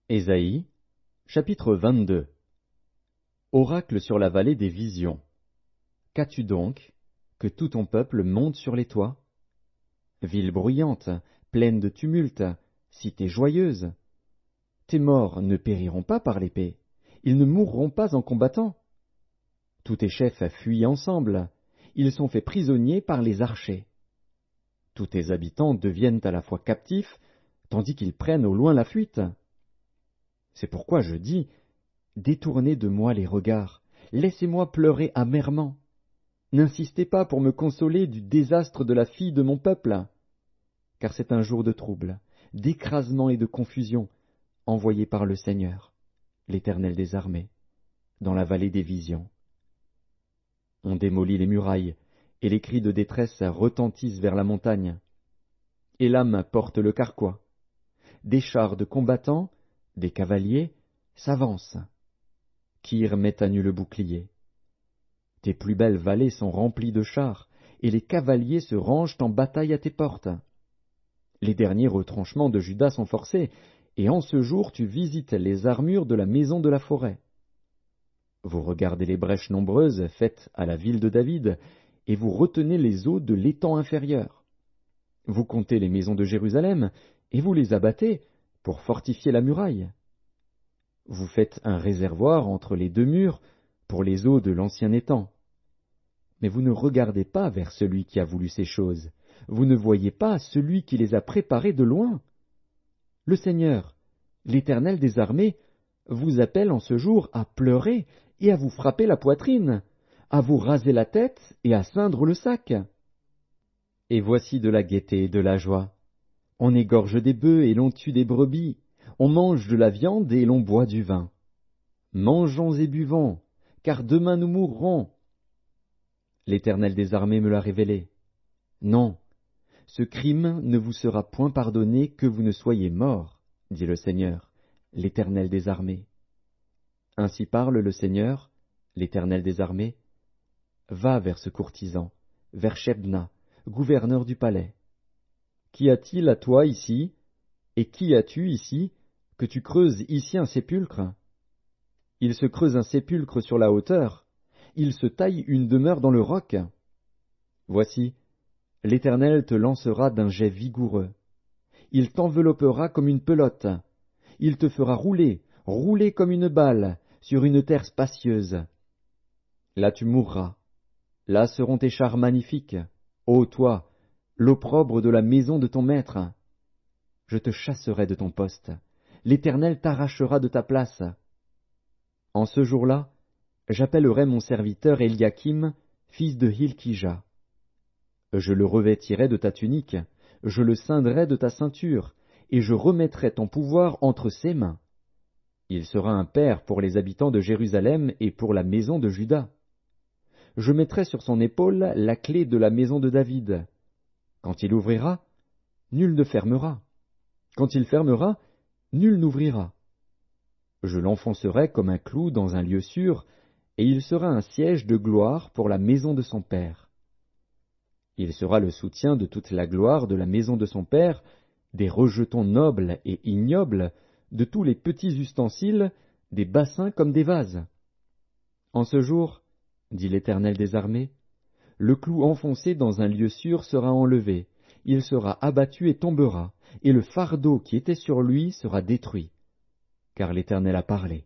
Ésaïe, chapitre 22. Oracle sur la vallée des visions. Qu'as-tu donc, que tout ton peuple monte sur les toits? Ville bruyante, pleine de tumulte, cité joyeuse. Tes morts ne périront pas par l'épée, ils ne mourront pas en combattant. Tous tes chefs fuient ensemble, ils sont faits prisonniers par les archers. Tous tes habitants deviennent à la fois captifs, tandis qu'ils prennent au loin la fuite. C'est pourquoi je dis, détournez de moi les regards, laissez-moi pleurer amèrement. N'insistez pas pour me consoler du désastre de la fille de mon peuple, car c'est un jour de trouble, d'écrasement et de confusion, envoyé par le Seigneur, l'Éternel des armées, dans la vallée des visions. On démolit les murailles, et les cris de détresse retentissent vers la montagne. Élam porte le carquois. Des chars de combattants, des cavaliers, s'avancent. Kir met à nu le bouclier. Tes plus belles vallées sont remplies de chars, et les cavaliers se rangent en bataille à tes portes. Les derniers retranchements de Juda sont forcés, et en ce jour tu visites les armures de la maison de la forêt. Vous regardez les brèches nombreuses faites à la ville de David, et vous retenez les eaux de l'étang inférieur. Vous comptez les maisons de Jérusalem, et vous les abattez pour fortifier la muraille. Vous faites un réservoir entre les deux murs pour les eaux de l'ancien étang. Mais vous ne regardez pas vers celui qui a voulu ces choses, vous ne voyez pas celui qui les a préparées de loin. Le Seigneur, l'Éternel des armées, vous appelle en ce jour à pleurer et à vous frapper la poitrine, à vous raser la tête et à ceindre le sac. Et voici de la gaieté et de la joie. On égorge des bœufs et l'on tue des brebis, on mange de la viande et l'on boit du vin. Mangeons et buvons, car demain nous mourrons. L'Éternel des armées me l'a révélé. Non, ce crime ne vous sera point pardonné que vous ne soyez morts, dit le Seigneur, l'Éternel des armées. Ainsi parle le Seigneur, l'Éternel des armées. Va vers ce courtisan, vers Shebna, gouverneur du palais. Qu'y a-t-il à toi ici, et qui as-tu ici, que tu creuses ici un sépulcre? Il se creuse un sépulcre sur la hauteur, il se taille une demeure dans le roc. Voici, l'Éternel te lancera d'un jet vigoureux. Il t'enveloppera comme une pelote. Il te fera rouler, rouler comme une balle, sur une terre spacieuse. Là tu mourras. Là seront tes chars magnifiques, ô toi, l'opprobre de la maison de ton maître. Je te chasserai de ton poste. L'Éternel t'arrachera de ta place. En ce jour-là, j'appellerai mon serviteur Eliakim, fils de Hilkija. Je le revêtirai de ta tunique, je le ceindrai de ta ceinture, et je remettrai ton pouvoir entre ses mains. Il sera un père pour les habitants de Jérusalem et pour la maison de Juda. Je mettrai sur son épaule la clé de la maison de David. Quand il ouvrira, nul ne fermera. Quand il fermera, nul n'ouvrira. Je l'enfoncerai comme un clou dans un lieu sûr, et il sera un siège de gloire pour la maison de son père. Il sera le soutien de toute la gloire de la maison de son père, des rejetons nobles et ignobles, de tous les petits ustensiles, des bassins comme des vases. En ce jour, dit l'Éternel des armées, le clou enfoncé dans un lieu sûr sera enlevé, il sera abattu et tombera, et le fardeau qui était sur lui sera détruit, car l'Éternel a parlé.